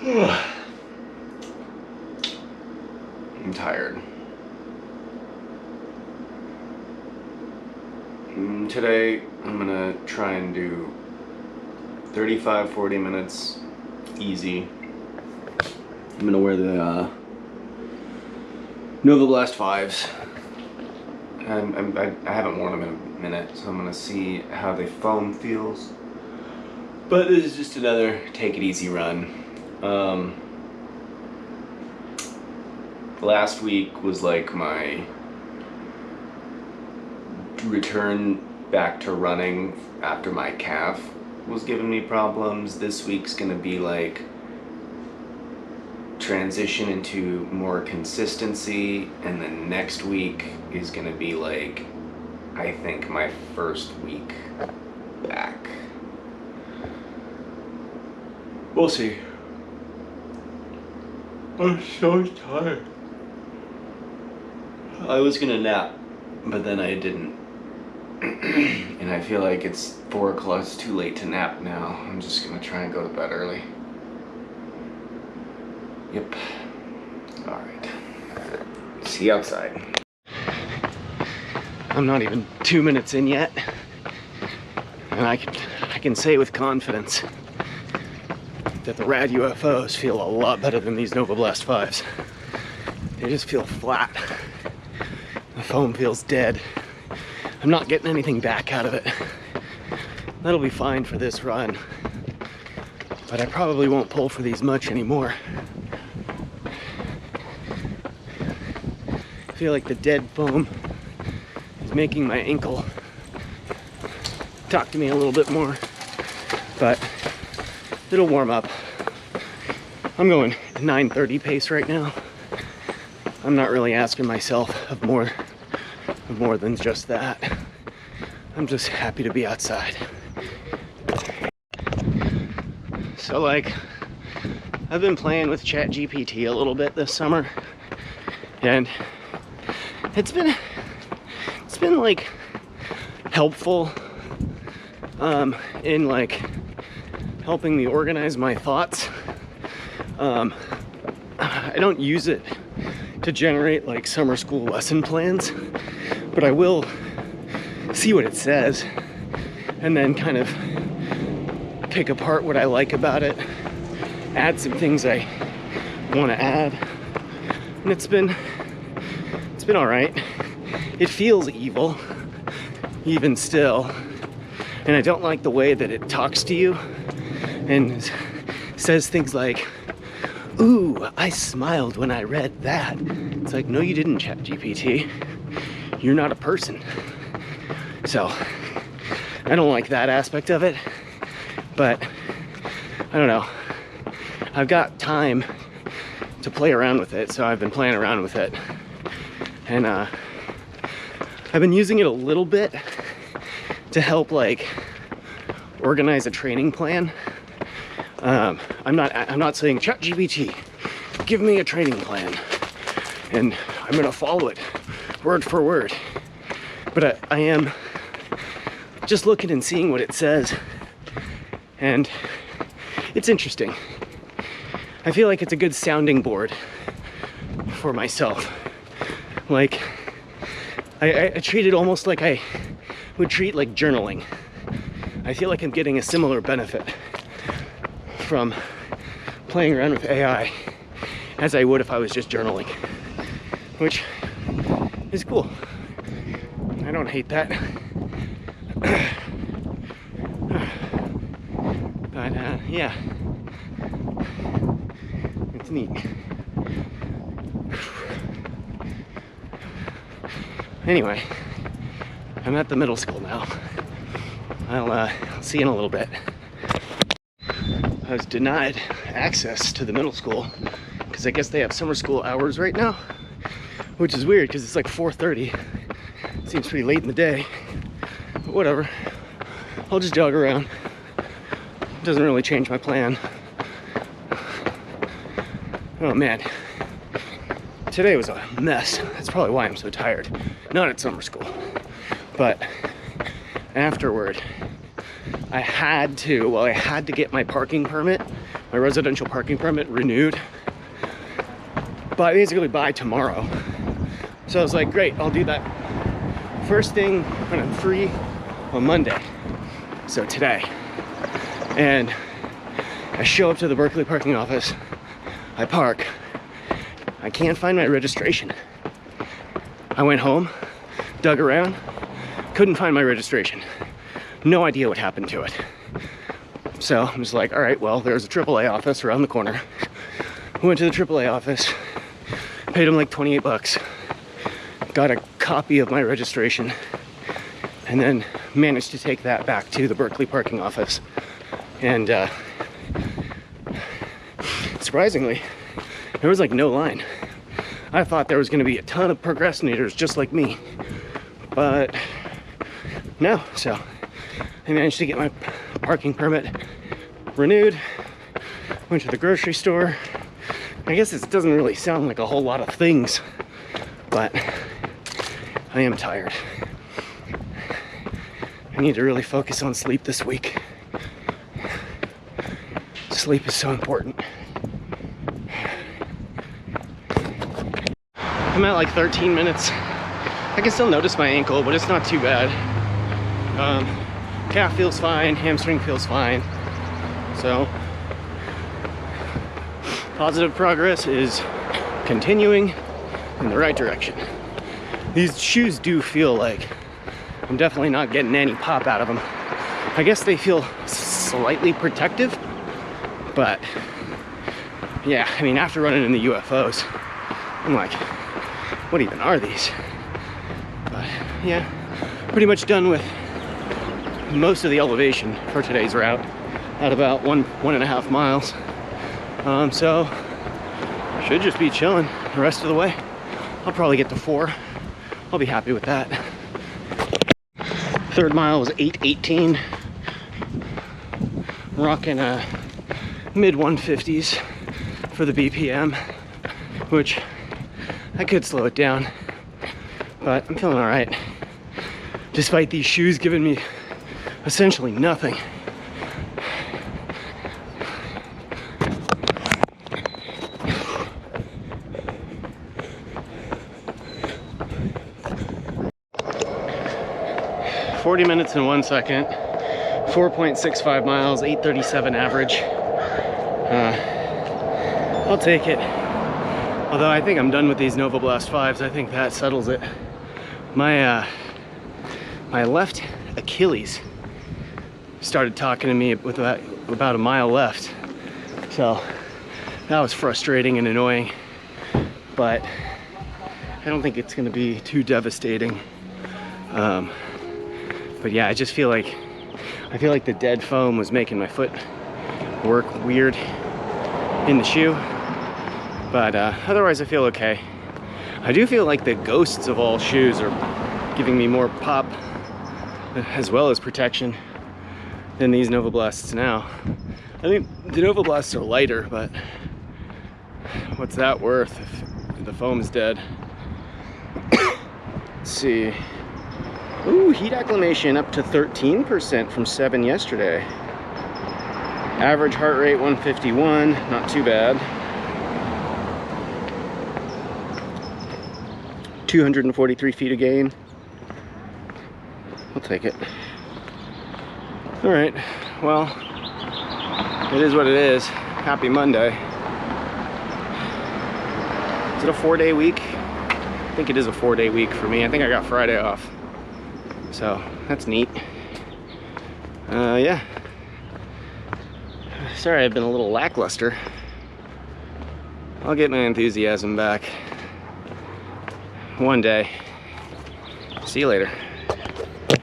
I'm tired. Today I'm gonna try and do 35-40 minutes easy. I'm gonna wear the Nova Blast 5s. I haven't worn them in a minute, so I'm gonna see how the foam feels. But this is just another take it easy run. Last week was like my return back to running after my calf was giving me problems. This week's gonna be like transition into more consistency, and then next week is gonna be like, I think, my first week back. We'll see. I'm so tired. I was gonna nap, but then I didn't. And I feel like it's 4 o'clock, it's too late to nap now. I'm just gonna try and go to bed early. Yep. Alright. See you outside. I'm not even 2 minutes in yet. And I can say with confidence that the Rad UFOs feel a lot better than these Nova Blast 5s. They just feel flat. The foam feels dead. I'm not getting anything back out of it. That'll be fine for this run, but I probably won't pull for these much anymore. I feel like the dead foam is making my ankle talk to me a little bit more, but it'll warm up. I'm going 9:30 pace right now. I'm not really asking myself of more than just that. I'm just happy to be outside. So like, I've been playing with ChatGPT a little bit this summer, and it's been like helpful in like helping me organize my thoughts. I don't use it to generate like summer school lesson plans, but I will see what it says and then kind of pick apart what I like about it, add some things I want to add, and it's been all right. It feels evil even still, and I don't like the way that it talks to you and says things like, "Ooh, I smiled when I read that." It's like, no, you didn't, ChatGPT. You're not a person. So I don't like that aspect of it, but I don't know. I've got time to play around with it, so I've been playing around with it. And I've been using it a little bit to help like organize a training plan. I'm not saying, ChatGPT, give me a training plan and I'm gonna follow it word for word. But I am just looking and seeing what it says, and it's interesting. I feel like it's a good sounding board for myself. Like, I treat it almost like I would treat like journaling. I feel like I'm getting a similar benefit from playing around with AI as I would if I was just journaling, which is cool. I don't hate that. But yeah, it's neat. Anyway, I'm at the middle school now. I'll see you in a little bit. I was denied access to the middle school because I guess they have summer school hours right now, which is weird because it's like 4:30. Seems pretty late in the day, but whatever. I'll just jog around. It doesn't really change my plan. Oh man, today was a mess. That's probably why I'm so tired. Not at summer school, but afterward, I had to get my parking permit my residential parking permit renewed by tomorrow. So I was like, great, I'll do that first thing when I'm free on Monday. So today. And I show up to the Berkeley parking office, I park, I can't find my registration. I went home, dug around, couldn't find my registration. No idea what happened to it. So I'm just like, all right, well, there's a AAA office around the corner. Went to the AAA office, paid them like 28 bucks, got a copy of my registration, and then managed to take that back to the Berkeley parking office. And surprisingly, there was like no line. I thought there was gonna be a ton of procrastinators just like me, but no. So I managed to get my parking permit renewed, went to the grocery store. I guess this doesn't really sound like a whole lot of things, but I am tired. I need to really focus on sleep this week. Sleep is so important. I'm at like 13 minutes. I can still notice my ankle, but it's not too bad. Calf feels fine, hamstring feels fine. So, positive progress is continuing in the right direction. These shoes do feel like I'm definitely not getting any pop out of them. I guess they feel slightly protective, but yeah, I mean, after running in the UFOs, I'm like, what even are these? But yeah, pretty much done with most of the elevation for today's route at about 1.5 miles. So should just be chilling the rest of the way. I'll probably get to 4. I'll be happy with that. Third mile was 8:18. Rocking a mid 150s for the BPM, which I could slow it down, but I'm feeling all right. Despite these shoes giving me essentially nothing. "40 minutes and 1 second, 4.65 miles, 8:37 average. I'll take it. Although I think I'm done with these Nova Blast 5s. I think that settles it. My left Achilles started talking to me with about a mile left. So that was frustrating and annoying, but I don't think it's gonna be too devastating. But yeah, I feel like the dead foam was making my foot work weird in the shoe. But otherwise I feel okay. I do feel like the ghosts of all shoes are giving me more pop as well as protection than these Nova Blasts now. I mean, the Nova Blasts are lighter, but what's that worth if the foam's dead? Let's see. Ooh, heat acclimation up to 13% from 7 yesterday. Average heart rate 151, not too bad. 243 feet of gain. I'll take it. All right, well, it is what it is. Happy Monday. Is it a 4-day week? I think it is a 4-day week for me. I think I got Friday off. So that's neat. Yeah. Sorry, I've been a little lackluster. I'll get my enthusiasm back one day. See you later.